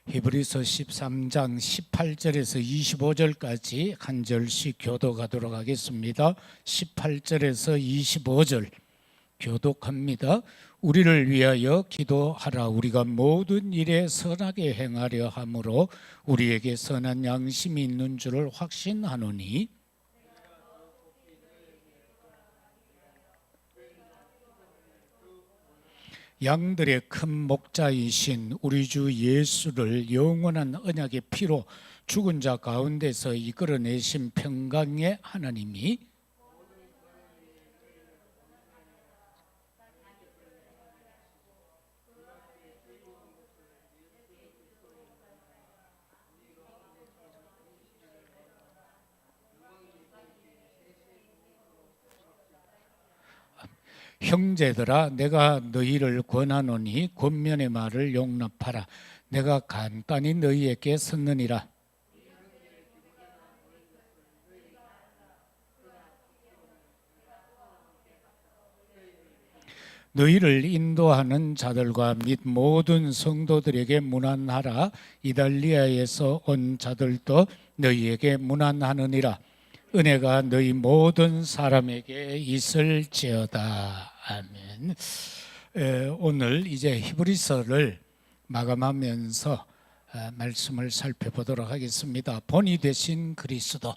히브리서 13장 18절에서 25절까지 한 절씩 교독하도록 하겠습니다. 18절에서 25절 교독합니다. 우리를 위하여 기도하라. 우리가 모든 일에 선하게 행하려 함으로 우리에게 선한 양심이 있는 줄을 확신하노니 양들의 큰 목자이신 우리 주 예수를 영원한 언약의 피로 죽은 자 가운데서 이끌어내신 평강의 하나님이 형제들아 내가 너희를 권하노니 권면의 말을 용납하라. 내가 간단히 너희에게 썼느니라. 너희를 인도하는 자들과 및 모든 성도들에게 문안하라. 이달리아에서 온 자들도 너희에게 문안하느니라. 은혜가 너희 모든 사람에게 있을지어다. 아멘. 오늘 이제 히브리서를 마감하면서 말씀을 살펴보도록 하겠습니다. 본이 되신 그리스도.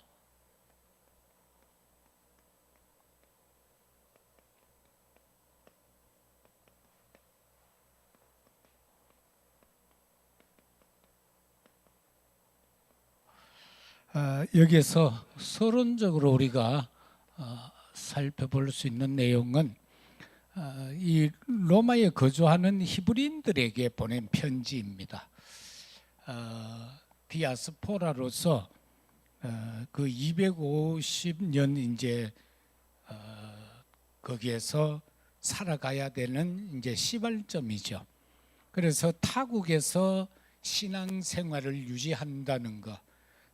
여기에서 서론적으로 우리가 살펴볼 수 있는 내용은 이 로마에 거주하는 히브리인들에게 보낸 편지입니다. 디아스포라로서 그 250년 이제 거기에서 살아가야 되는 이제 시발점이죠. 그래서 타국에서 신앙생활을 유지한다는 것,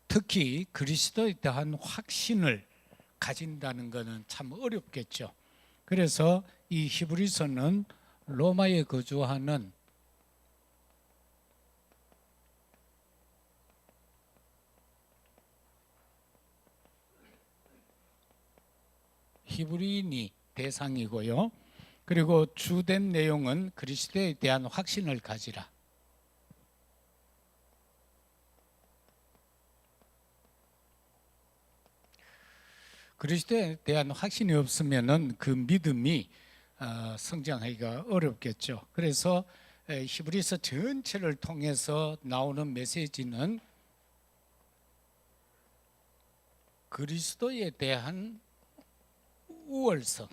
특히 그리스도에 대한 확신을 가진다는 것은 참 어렵겠죠. 그래서 이 히브리서는 로마에 거주하는 히브리인이 대상이고요. 그리고 주된 내용은 그리스도에 대한 확신을 가지라. 그리스도에 대한 확신이 없으면은 그 믿음이 성장하기가 어렵겠죠. 그래서 히브리서 전체를 통해서 나오는 메시지는 그리스도에 대한 우월성,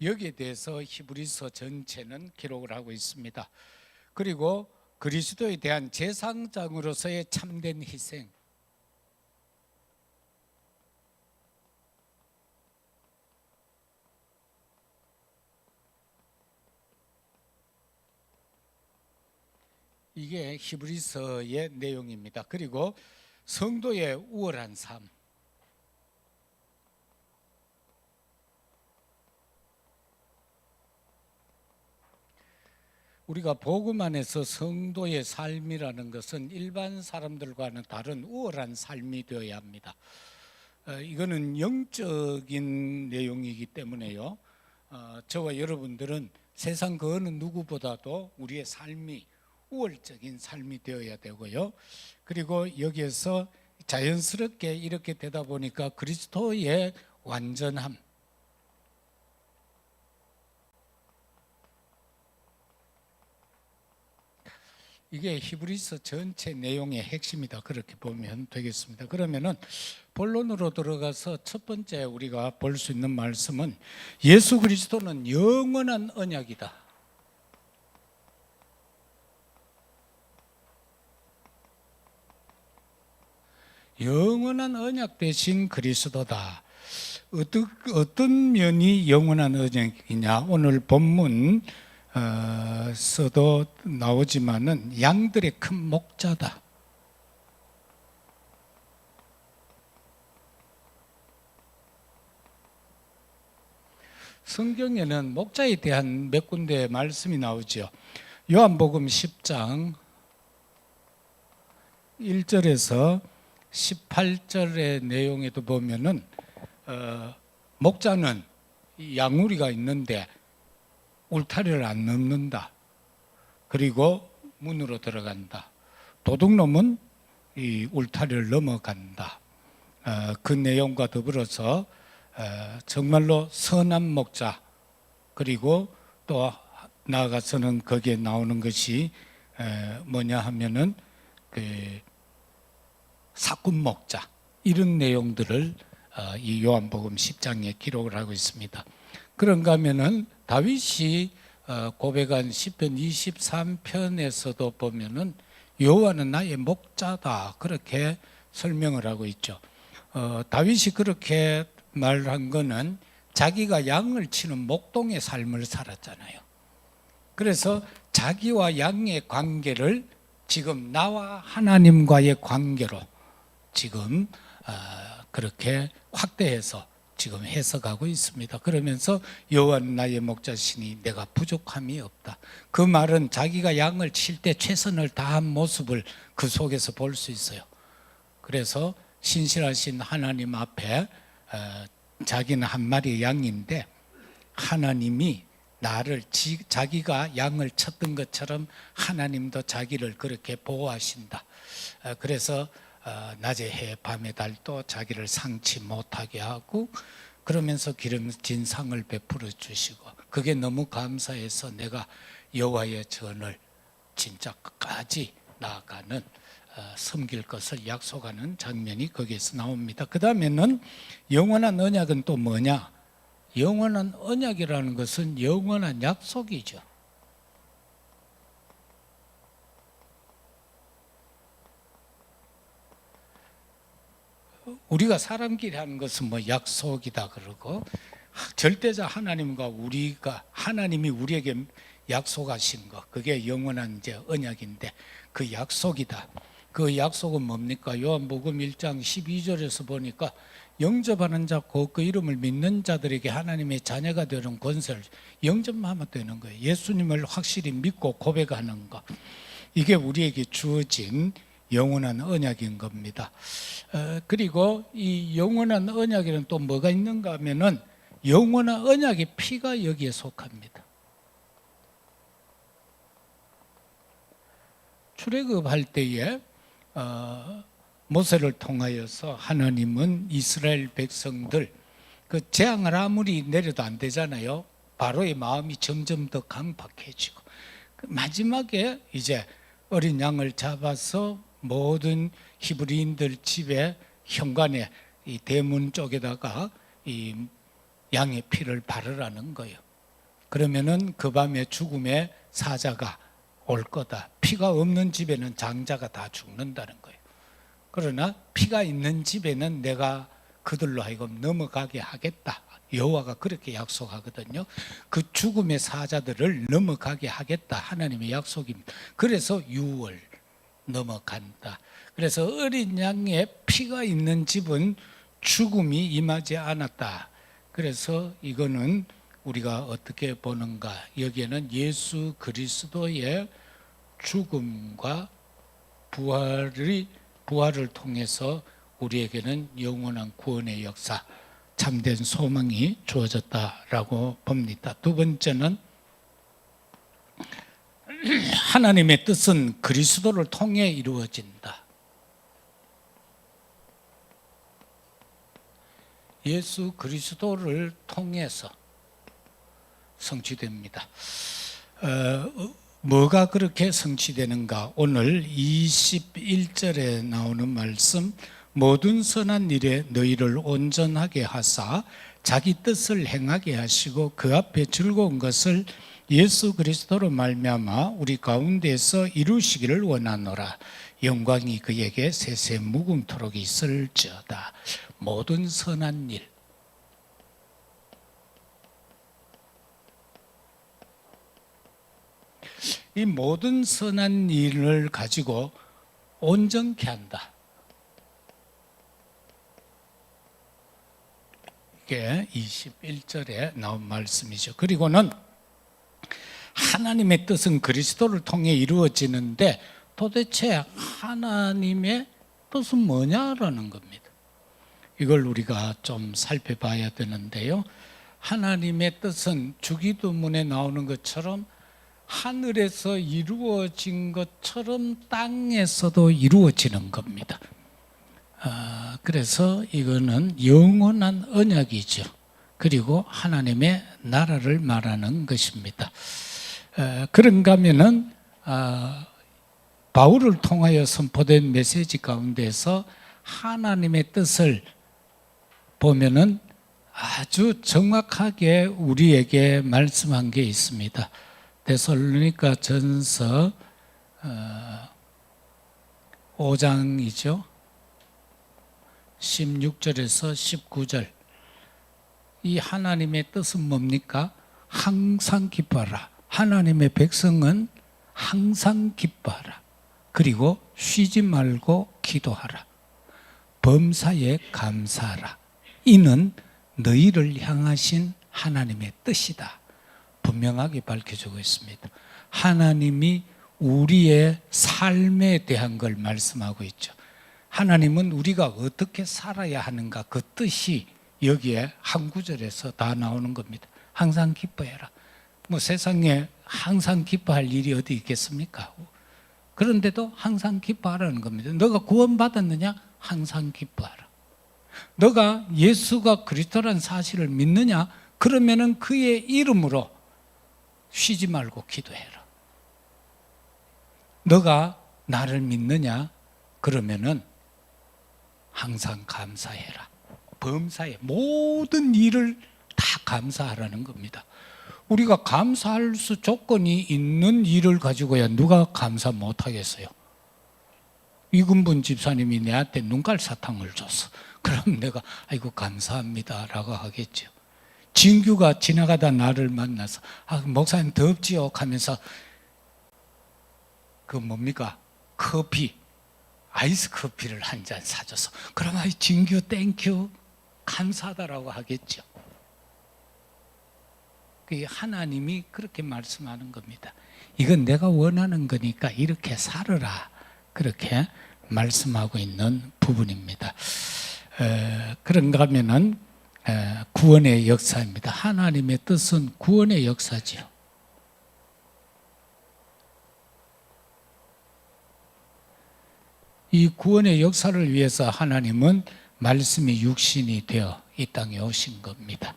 여기에 대해서 히브리서 전체는 기록을 하고 있습니다. 그리고 그리스도에 대한 제사장으로서의 참된 희생, 이게 히브리서의 내용입니다. 그리고 성도의 우월한 삶, 우리가 복음 안에서 성도의 삶이라는 것은 일반 사람들과는 다른 우월한 삶이 되어야 합니다. 이거는 영적인 내용이기 때문에요. 저와 여러분들은 세상 그 어느 누구보다도 우리의 삶이 우월적인 삶이 되어야 되고요. 그리고 여기에서 자연스럽게 이렇게 되다 보니까 그리스도의 완전함, 이게 히브리서 전체 내용의 핵심이다. 그렇게 보면 되겠습니다. 그러면은 본론으로 들어가서 첫 번째 우리가 볼 수 있는 말씀은 예수 그리스도는 영원한 언약이다. 영원한 언약 되신 그리스도다. 어떤 면이 영원한 언약이냐? 오늘 본문 서도 나오지만은 양들의 큰 목자다. 성경에는 목자에 대한 몇 군데 말씀이 나오죠. 요한복음 10장 1절에서 18절의 내용에도 보면은 목자는 양우리가 있는데 울타리를 안 넘는다. 그리고 문으로 들어간다. 도둑놈은 이 울타리를 넘어간다. 그 내용과 더불어서 정말로 선한 목자, 그리고 또 나아가서는 거기에 나오는 것이 뭐냐 하면은 그 사꾼 목자, 이런 내용들을 이 요한복음 10장에 기록을 하고 있습니다. 그런가 하면은 다윗이 고백한 시편 23편에서도 보면은 여호와는 나의 목자다, 그렇게 설명을 하고 있죠. 다윗이 그렇게 말한 거는 자기가 양을 치는 목동의 삶을 살았잖아요. 그래서 자기와 양의 관계를 지금 나와 하나님과의 관계로 지금 그렇게 확대해서 지금 해석하고 있습니다. 그러면서 여호와는 나의 목자시니 내가 부족함이 없다. 그 말은 자기가 양을 칠 때 최선을 다한 모습을 그 속에서 볼 수 있어요. 그래서 신실하신 하나님 앞에 자기는 한 마리의 양인데 하나님이 나를 자기가 양을 쳤던 것처럼 하나님도 자기를 그렇게 보호하신다. 그래서 낮에 해 밤에 달도 자기를 상치 못하게 하고 그러면서 기름진 상을 베풀어 주시고, 그게 너무 감사해서 내가 여호와의 전을 진짜 끝까지 나아가는 섬길 것을 약속하는 장면이 거기에서 나옵니다. 그 다음에는 영원한 언약은 또 뭐냐? 영원한 언약이라는 것은 영원한 약속이죠. 우리가 사람끼리 하는 것은 뭐 약속이다 그러고, 절대자 하나님과 하나님이 우리에게 약속하신 것, 그게 영원한 이제 언약인데 그 약속이다. 그 약속은 뭡니까? 요한복음 1장 12절에서 보니까 영접하는 자 곧 그 이름을 믿는 자들에게 하나님의 자녀가 되는 권세를, 영접하면 되는 거예요. 예수님을 확실히 믿고 고백하는 것, 이게 우리에게 주어진 영원한 언약인 겁니다. 그리고 이 영원한 언약에는 또 뭐가 있는가 하면은 영원한 언약의 피가 여기에 속합니다. 출애굽할 때에 모세를 통하여서 하나님은 이스라엘 백성들 그 재앙을 아무리 내려도 안 되잖아요. 바로의 마음이 점점 더 강박해지고 마지막에 이제 어린 양을 잡아서 모든 히브리인들 집에 현관에 이 대문 쪽에다가 이 양의 피를 바르라는 거예요. 그러면은 그 밤에 죽음의 사자가 올 거다. 피가 없는 집에는 장자가 다 죽는다는 거예요. 그러나 피가 있는 집에는 내가 그들로 하여금 넘어가게 하겠다. 여호와가 그렇게 약속하거든요. 그 죽음의 사자들을 넘어가게 하겠다. 하나님의 약속입니다. 그래서 6월 넘어간다. 그래서 어린 양의 피가 있는 집은 죽음이 임하지 않았다. 그래서 이거는 우리가 어떻게 보는가? 여기에는 예수 그리스도의 죽음과 부활을 통해서 우리에게는 영원한 구원의 역사, 참된 소망이 주어졌다라고 봅니다. 두 번째는 하나님의 뜻은 그리스도를 통해 이루어진다. 예수 그리스도를 통해서 성취됩니다. 뭐가 그렇게 성취되는가? 오늘 21절에 나오는 말씀, 모든 선한 일에 너희를 온전하게 하사 자기 뜻을 행하게 하시고 그 앞에 즐거운 것을 예수 그리스도로 말미암아 우리 가운데서 이루시기를 원하노라. 영광이 그에게 세세 무궁토록 있을지어다. 모든 선한 일, 이 모든 선한 일을 가지고 온전케 한다. 이게 21절에 나온 말씀이죠. 그리고는 하나님의 뜻은 그리스도를 통해 이루어지는데 도대체 하나님의 뜻은 뭐냐라는 겁니다. 이걸 우리가 좀 살펴봐야 되는데요. 하나님의 뜻은 주기도문에 나오는 것처럼 하늘에서 이루어진 것처럼 땅에서도 이루어지는 겁니다. 그래서 이거는 영원한 언약이죠. 그리고 하나님의 나라를 말하는 것입니다. 그런가 하면은 바울을 통하여 선포된 메시지 가운데서 하나님의 뜻을 보면은 아주 정확하게 우리에게 말씀한 게 있습니다. 데살로니가 전서 5장이죠. 16절에서 19절. 이 하나님의 뜻은 뭡니까? 항상 기뻐하라. 하나님의 백성은 항상 기뻐하라. 그리고 쉬지 말고 기도하라. 범사에 감사하라. 이는 너희를 향하신 하나님의 뜻이다. 분명하게 밝혀주고 있습니다. 하나님이 우리의 삶에 대한 걸 말씀하고 있죠. 하나님은 우리가 어떻게 살아야 하는가 그 뜻이 여기에 한 구절에서 다 나오는 겁니다. 항상 기뻐해라. 뭐 세상에 항상 기뻐할 일이 어디 있겠습니까? 그런데도 항상 기뻐하라는 겁니다. 너가 구원받았느냐? 항상 기뻐하라. 너가 예수가 그리스도라는 사실을 믿느냐? 그러면은 그의 이름으로 쉬지 말고 기도해라. 너가 나를 믿느냐? 그러면은 항상 감사해라. 범사에 모든 일을 다 감사하라는 겁니다. 우리가 감사할 수 조건이 있는 일을 가지고야 누가 감사 못하겠어요? 이근분 집사님이 내한테 눈깔 사탕을 줬어. 그럼 내가 아이고 감사합니다 라고 하겠죠. 진규가 지나가다 나를 만나서 목사님 덥지요 하면서 그 뭡니까? 커피, 아이스 커피를 한 잔 사줘서 그럼 진규 땡큐 감사하다라고 하겠죠. 하나님이 그렇게 말씀하는 겁니다. 이건 내가 원하는 거니까 이렇게 살아라. 그렇게 말씀하고 있는 부분입니다. 그런가 하면은 구원의 역사입니다. 하나님의 뜻은 구원의 역사지요. 이 구원의 역사를 위해서 하나님은 말씀이 육신이 되어 이 땅에 오신 겁니다.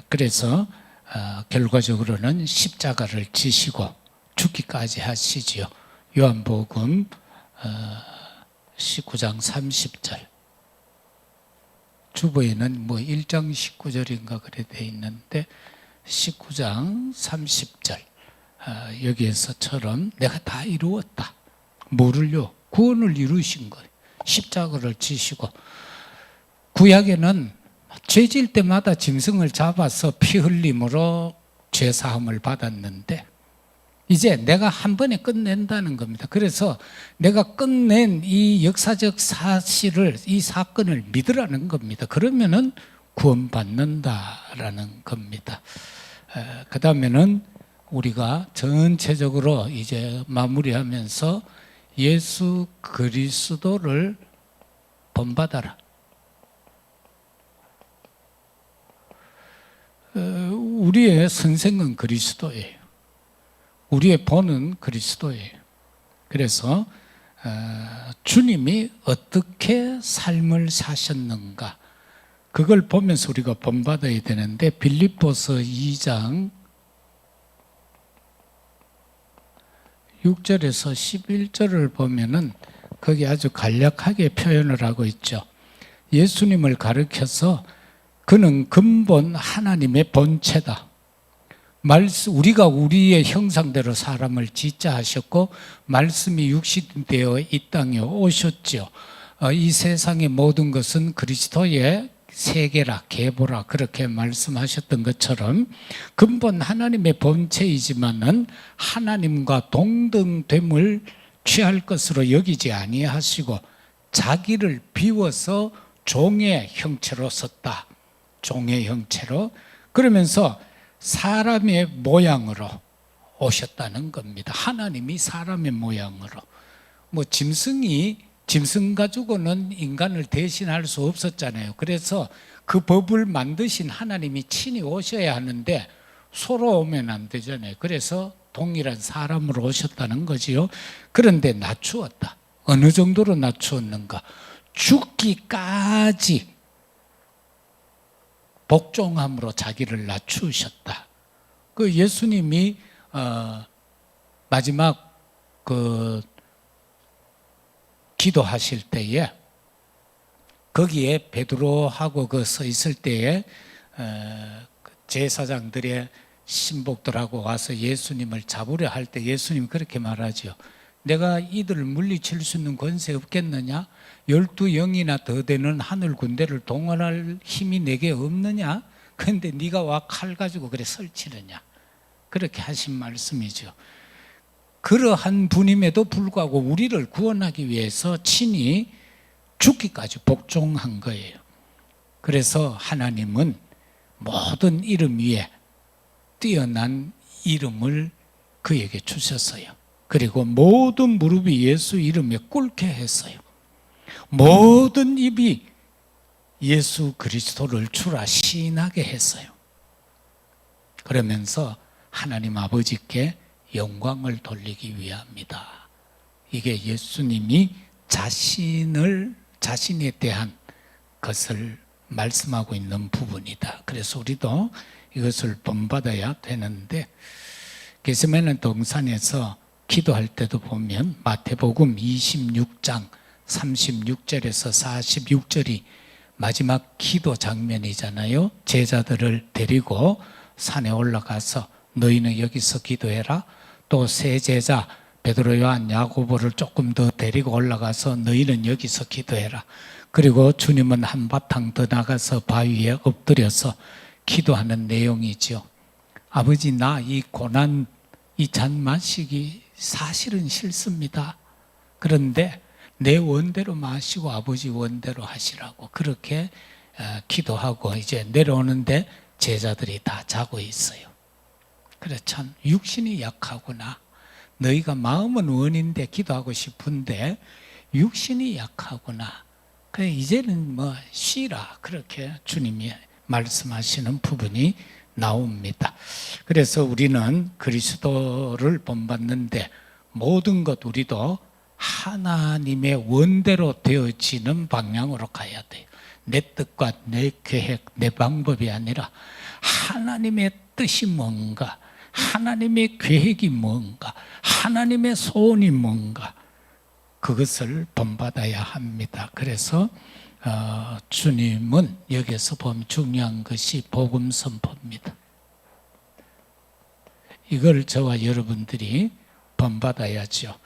그래서 결과적으로는 십자가를 지시고 죽기까지 하시지요. 요한복음 19장 30절. 주보에는 1장 19절인가 그래 돼 있는데 19장 30절 여기에서처럼 내가 다 이루었다. 뭐를요? 구원을 이루신 거예요. 십자가를 지시고. 구약에는 죄질 때마다 짐승을 잡아서 피 흘림으로 죄사함을 받았는데 이제 내가 한 번에 끝낸다는 겁니다. 그래서 내가 끝낸 이 역사적 사실을, 이 사건을 믿으라는 겁니다. 그러면은 구원받는다라는 겁니다. 그 다음에는 우리가 전체적으로 이제 마무리하면서 예수 그리스도를 본받아라. 우리의 선생은 그리스도예요. 우리의 본은 그리스도예요. 그래서 주님이 어떻게 삶을 사셨는가 그걸 보면서 우리가 본받아야 되는데 빌립보서 2장 6절에서 11절을 보면은 거기 아주 간략하게 표현을 하고 있죠. 예수님을 가르쳐서 그는 근본 하나님의 본체다. 우리가 우리의 형상대로 사람을 짓자 하셨고 말씀이 육신되어 이 땅에 오셨죠. 이 세상의 모든 것은 그리스도의 세계라 계보라 그렇게 말씀하셨던 것처럼 근본 하나님의 본체이지만은 하나님과 동등됨을 취할 것으로 여기지 아니하시고 자기를 비워서 종의 형체로 섰다. 종의 형체로. 그러면서 사람의 모양으로 오셨다는 겁니다. 하나님이 사람의 모양으로. 뭐 짐승 가지고는 인간을 대신할 수 없었잖아요. 그래서 그 법을 만드신 하나님이 친히 오셔야 하는데 소로 오면 안 되잖아요. 그래서 동일한 사람으로 오셨다는 거지요. 그런데 낮추었다. 어느 정도로 낮추었는가? 죽기까지 복종함으로 자기를 낮추셨다. 그 예수님이 마지막 그 기도하실 때에 거기에 베드로하고 그 서 있을 때에 제사장들의 신복들하고 와서 예수님을 잡으려 할 때 예수님이 그렇게 말하죠. 내가 이들을 물리칠 수 있는 권세 없겠느냐? 12영이나 더 되는 하늘 군대를 동원할 힘이 내게 없느냐? 그런데 네가 와 칼 가지고 그래 설치느냐? 그렇게 하신 말씀이죠. 그러한 분임에도 불구하고 우리를 구원하기 위해서 친히 죽기까지 복종한 거예요. 그래서 하나님은 모든 이름 위에 뛰어난 이름을 그에게 주셨어요. 그리고 모든 무릎이 예수 이름에 꿇게 했어요. 모든 입이 예수 그리스도를 주라 시인하게 했어요. 그러면서 하나님 아버지께 영광을 돌리기 위함이다. 이게 예수님이 자신에 대한 것을 말씀하고 있는 부분이다. 그래서 우리도 이것을 본받아야 되는데, 겟세마네 동산에서 기도할 때도 보면 마태복음 26장 36절에서 46절이 마지막 기도 장면이잖아요. 제자들을 데리고 산에 올라가서 너희는 여기서 기도해라. 또 세 제자 베드로, 요한, 야고보를 조금 더 데리고 올라가서 너희는 여기서 기도해라. 그리고 주님은 한바탕 더 나가서 바위에 엎드려서 기도하는 내용이죠. 아버지, 나 이 고난, 이 잔 마시기 사실은 싫습니다. 그런데 내 원대로 마시고 아버지 원대로 하시라고 그렇게 기도하고 이제 내려오는데 제자들이 다 자고 있어요. 그래, 참 육신이 약하구나. 너희가 마음은 원인데 기도하고 싶은데 육신이 약하구나. 그래, 이제는 뭐 쉬라. 그렇게 주님이 말씀하시는 부분이 나옵니다. 그래서 우리는 그리스도를 본받는데 모든 것 우리도 하나님의 원대로 되어지는 방향으로 가야 돼요. 내 뜻과 내 계획, 내 방법이 아니라 하나님의 뜻이 뭔가, 하나님의 계획이 뭔가, 하나님의 소원이 뭔가, 그것을 본받아야 합니다. 그래서 주님은 여기서 보면 중요한 것이 복음 선포입니다. 이걸 저와 여러분들이 본받아야죠.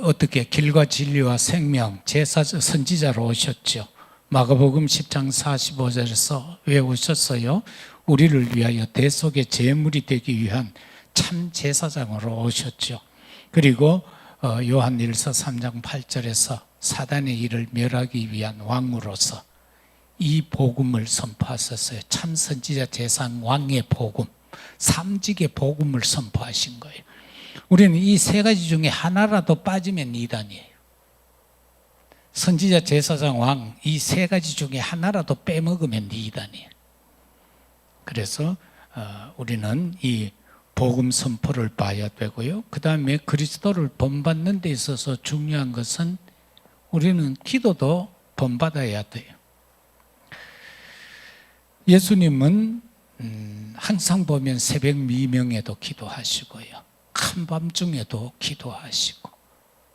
어떻게 길과 진리와 생명, 선지자로 오셨죠. 마가복음 10장 45절에서 왜 오셨어요? 우리를 위하여 대속의 제물이 되기 위한 참 제사장으로 오셨죠. 그리고 요한일서 3장 8절에서 사단의 일을 멸하기 위한 왕으로서 이 복음을 선포하셨어요. 참 선지자 제사장 왕의 복음, 삼직의 복음을 선포하신 거예요. 우리는 이 세 가지 중에 하나라도 빠지면 이단이에요. 선지자 제사장 왕 이 세 가지 중에 하나라도 빼먹으면 이단이에요. 그래서 우리는 이 복음 선포를 봐야 되고요. 그 다음에 그리스도를 본받는 데 있어서 중요한 것은 우리는 기도도 본받아야 돼요. 예수님은 항상 보면 새벽 미명에도 기도하시고요. 한밤중에도 기도하시고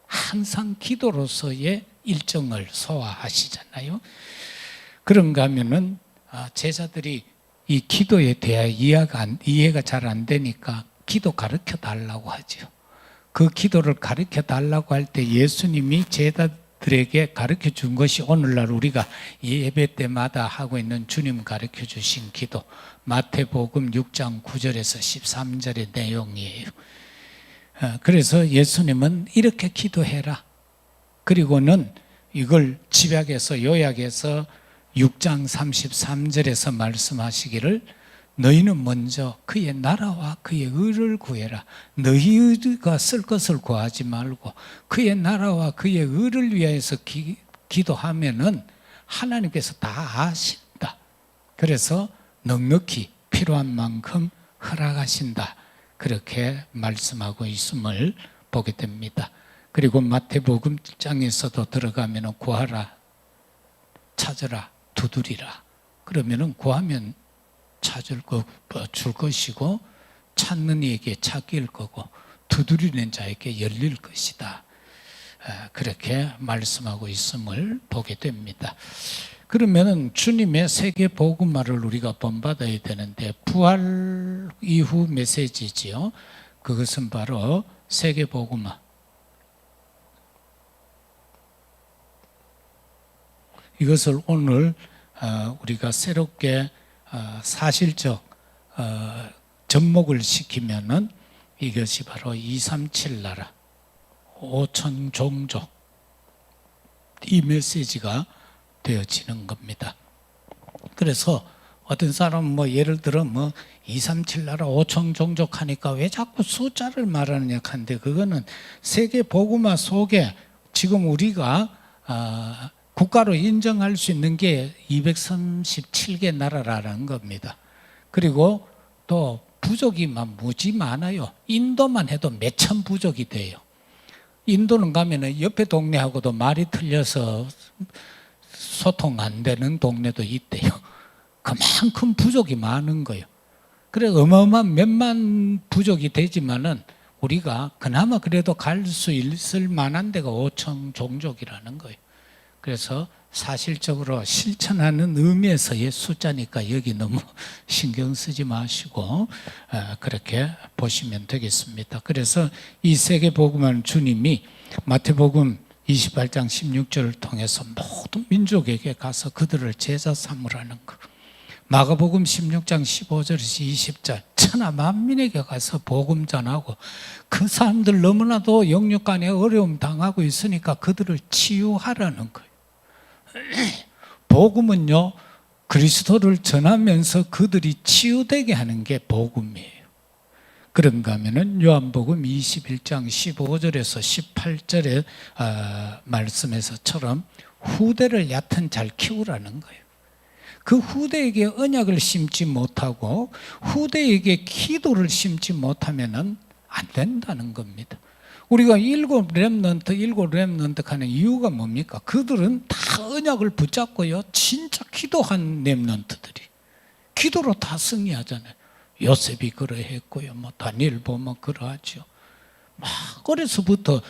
항상 기도로서의 일정을 소화하시잖아요. 그런가 하면은 제자들이 이 기도에 대해 이해가 잘 안 되니까 기도 가르쳐 달라고 하죠. 그 기도를 가르쳐 달라고 할 때 예수님이 제자들에게 가르쳐 준 것이 오늘날 우리가 예배 때마다 하고 있는 주님 가르쳐 주신 기도, 마태복음 6장 9절에서 13절의 내용이에요. 그래서 예수님은 이렇게 기도해라. 그리고는 이걸 집약해서 요약해서 6장 33절에서 말씀하시기를 너희는 먼저 그의 나라와 그의 의를 구해라. 너희가 쓸 것을 구하지 말고 그의 나라와 그의 의를 위해서 기도하면은 하나님께서 다 아신다. 그래서 넉넉히 필요한 만큼 허락하신다. 그렇게 말씀하고 있음을 보게 됩니다. 그리고 마태복음 1장에서도 들어가면 구하라, 찾으라, 두드리라. 그러면은 구하면 줄 것이고, 찾는 이에게 찾길 거고, 두드리는 자에게 열릴 것이다. 그렇게 말씀하고 있음을 보게 됩니다. 그러면은 주님의 세계 복음화를 우리가 본받아야 되는데, 부활 이후 메시지지요. 그것은 바로 세계 복음화. 이것을 오늘 우리가 새롭게 사실적 접목을 시키면은 이것이 바로 237 나라 5천 종족, 이 메시지가 되어지는 겁니다. 그래서 어떤 사람은 예를 들어 237 나라 5천 종족 하니까 왜 자꾸 숫자를 말하느냐 하는데, 그거는 세계 복음화 속에 지금 우리가 국가로 인정할 수 있는 게 237개 나라라는 겁니다. 그리고 또 부족이 무지 많아요. 인도만 해도 몇천 부족이 돼요. 인도는 가면은 옆에 동네하고도 말이 틀려서 소통 안 되는 동네도 있대요. 그만큼 부족이 많은 거예요. 그래 어마어마한 몇만 부족이 되지만은 우리가 그나마 그래도 갈 수 있을 만한 데가 5천 종족이라는 거예요. 그래서 사실적으로 실천하는 의미에서의 숫자니까 여기 너무 신경 쓰지 마시고 그렇게 보시면 되겠습니다. 그래서 이 세계복음은 주님이 마태복음 28장 16절을 통해서 모든 민족에게 가서 그들을 제자 삼으라는 것, 마가복음 16장 15절에서 20절 천하 만민에게 가서 복음 전하고, 그 사람들 너무나도 영육간에 어려움 당하고 있으니까 그들을 치유하라는 거예요. 복음은요, 그리스도를 전하면서 그들이 치유되게 하는 게 복음이에요. 그런가 하면은 요한복음 21장 15절에서 18절의 말씀에서처럼 후대를 얕은 잘 키우라는 거예요. 그 후대에게 언약을 심지 못하고 후대에게 기도를 심지 못하면은 안 된다는 겁니다. 우리가 일곱 렘넌트 하는 이유가 뭡니까? 그들은 다 언약을 붙잡고요, 진짜 기도한 렘넌트들이 기도로 다 승리하잖아요. 요셉이 그러했고요, 다니엘 보면 그러하죠. 그래서부터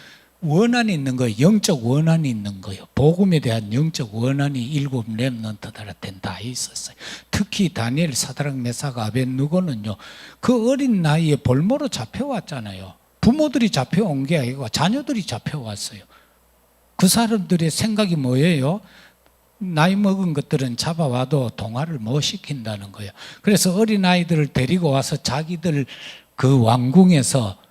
원한이 있는 거예요. 영적 원한이 있는 거예요. 복음에 대한 영적 원한이 일곱 렘넌트들한테는 다 있었어요. 특히 다니엘, 사드락, 메삭, 아벳느고는요, 그 어린 나이에 볼모로 잡혀왔잖아요. 부모들이 잡혀온 게 아니고 자녀들이 잡혀왔어요. 그 사람들의 생각이 뭐예요? 나이 먹은 것들은 잡아와도 동화를 못 시킨다는 거예요. 그래서 어린아이들을 데리고 와서 자기들 그 왕궁에서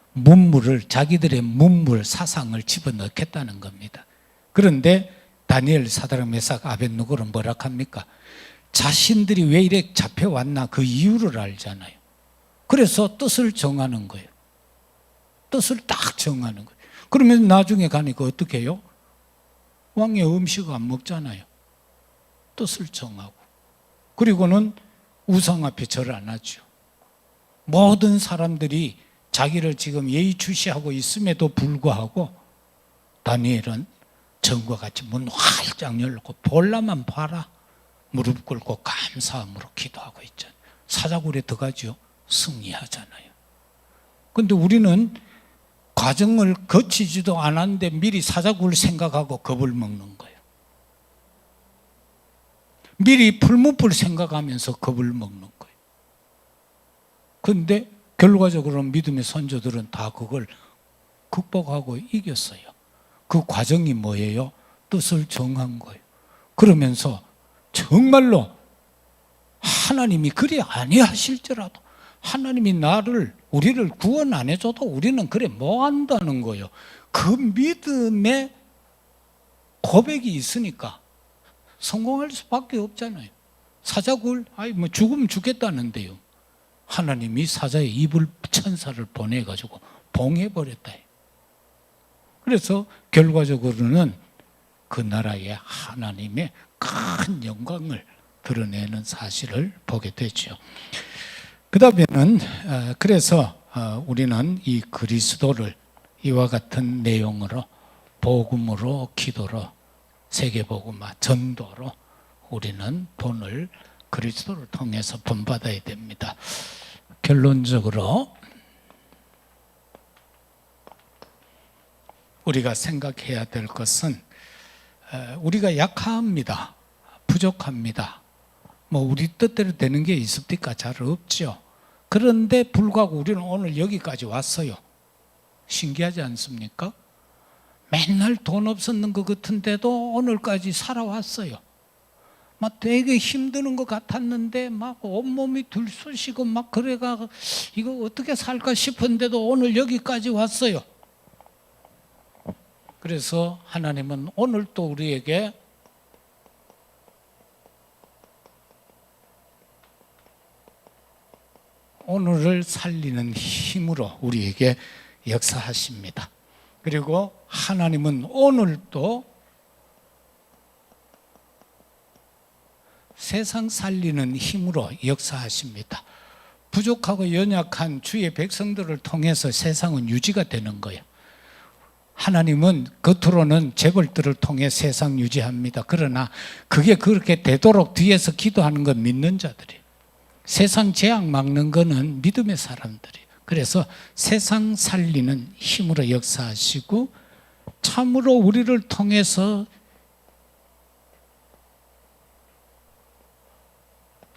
자기들의 문물, 사상을 집어넣겠다는 겁니다. 그런데 다니엘, 사드락, 메삭, 아벳느고는 뭐라 합니까? 자신들이 왜 이렇게 잡혀왔나 그 이유를 알잖아요. 그래서 뜻을 정하는 거예요. 뜻을 딱 정하는 거예요. 그러면 나중에 가니까 어떻게 해요? 왕의 음식을 안 먹잖아요. 뜻을 정하고. 그리고는 우상 앞에 절 안 하죠. 모든 사람들이 자기를 지금 예의주시하고 있음에도 불구하고 다니엘은 전과 같이 문 활짝 열고 볼라만 봐라 무릎 꿇고 감사함으로 기도하고 있잖아요. 사자굴에 들어가죠. 승리하잖아요. 그런데 우리는 과정을 거치지도 않았는데 미리 사자굴 생각하고 겁을 먹는 거예요. 미리 풀무불 생각하면서 겁을 먹는 거예요. 그런데 결과적으로 믿음의 선조들은 다 그걸 극복하고 이겼어요. 그 과정이 뭐예요? 뜻을 정한 거예요. 그러면서 정말로 하나님이 그리 아니하실지라도 하나님이 우리를 구원 안 해줘도 우리는 그래 뭐 한다는 거예요. 그 믿음의 고백이 있으니까 성공할 수밖에 없잖아요. 사자굴, 죽으면 죽겠다는데요. 하나님이 사자의 이불 천사를 보내가지고 봉해버렸다. 그래서 결과적으로는 그 나라의 하나님의 큰 영광을 드러내는 사실을 보게 되죠. 그 다음에는 그래서 우리는 이 그리스도를 이와 같은 내용으로 복음으로, 기도로, 세계복음화, 전도로 우리는 본을 그리스도를 통해서 본받아야 됩니다. 결론적으로 우리가 생각해야 될 것은 우리가 약합니다. 부족합니다. 우리 뜻대로 되는 게 있습니까? 잘 없죠. 그런데 불구하고 우리는 오늘 여기까지 왔어요. 신기하지 않습니까? 맨날 돈 없었는 것 같은데도 오늘까지 살아왔어요. 되게 힘드는 것 같았는데 온몸이 들쑤시고 그래가 이거 어떻게 살까 싶은데도 오늘 여기까지 왔어요. 그래서 하나님은 오늘 또 우리에게 오늘을 살리는 힘으로 우리에게 역사하십니다. 그리고 하나님은 오늘도 세상 살리는 힘으로 역사하십니다. 부족하고 연약한 주의 백성들을 통해서 세상은 유지가 되는 거예요. 하나님은 겉으로는 재벌들을 통해 세상 유지합니다. 그러나 그게 그렇게 되도록 뒤에서 기도하는 건 믿는 자들이에요. 세상 재앙 막는 거는 믿음의 사람들이에요. 그래서 세상 살리는 힘으로 역사하시고 참으로 우리를 통해서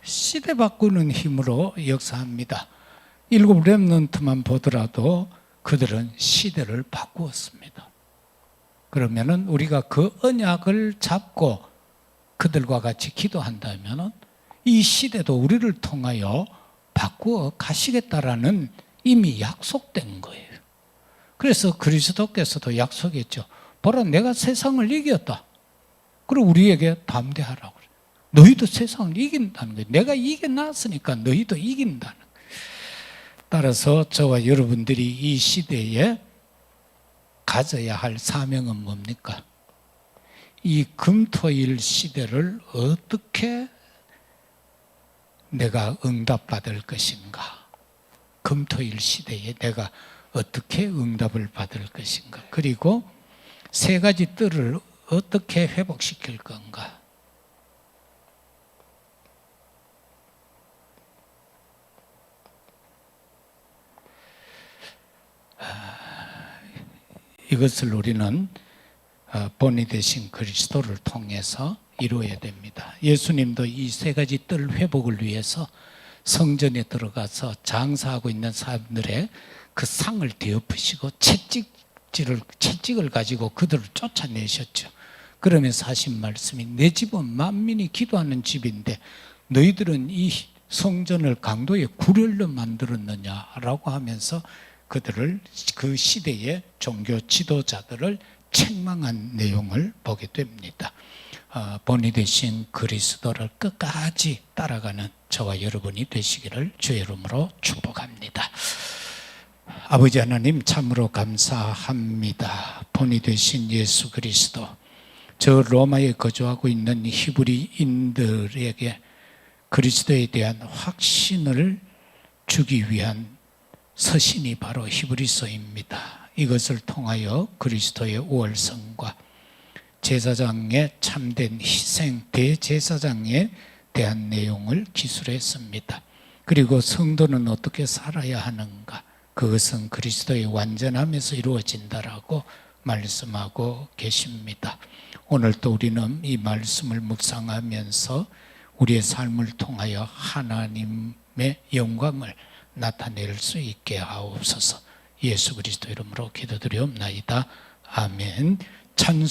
시대 바꾸는 힘으로 역사합니다. 7 렘넌트만 보더라도 그들은 시대를 바꾸었습니다. 그러면은 우리가 그 언약을 잡고 그들과 같이 기도한다면은 이 시대도 우리를 통하여 바꾸어 가시겠다라는 이미 약속된 거예요. 그래서 그리스도께서도 약속했죠. 보라, 내가 세상을 이겼다. 그리고 우리에게 담대하라고 그래요. 너희도 세상을 이긴다는 거예요. 내가 이겨놨으니까 너희도 이긴다는 거예요. 따라서 저와 여러분들이 이 시대에 가져야 할 사명은 뭡니까? 이 금토일 시대를 어떻게 내가 응답받을 것인가? 금토일 시대에 내가 어떻게 응답을 받을 것인가? 그리고 3가지 뜰을 어떻게 회복시킬 건가? 이것을 우리는 본이 되신 그리스도를 통해서 이루어야 됩니다. 예수님도 이 3가지 뜰 회복을 위해서 성전에 들어가서 장사하고 있는 사람들의 그 상을 뒤엎으시고 채찍을 가지고 그들을 쫓아내셨죠. 그러면서 하신 말씀이 내 집은 만민이 기도하는 집인데 너희들은 이 성전을 강도의 구렬로 만들었느냐라고 하면서 그들을 그 시대의 종교 지도자들을 책망한 내용을 보게 됩니다. 본이 되신 그리스도를 끝까지 따라가는 저와 여러분이 되시기를 주의 이름으로 축복합니다. 아버지 하나님 참으로 감사합니다. 본이 되신 예수 그리스도, 저 로마에 거주하고 있는 히브리인들에게 그리스도에 대한 확신을 주기 위한 서신이 바로 히브리서입니다. 이것을 통하여 그리스도의 우월성과 제사장의 참된 희생, 대제사장에 대한 내용을 기술했습니다. 그리고 성도는 어떻게 살아야 하는가? 그것은 그리스도의 완전함에서 이루어진다라고 말씀하고 계십니다. 오늘 또 우리는 이 말씀을 묵상하면서 우리의 삶을 통하여 하나님의 영광을 나타낼 수 있게 하옵소서. 예수 그리스도 이름으로 기도드리옵나이다. 아멘. 찬송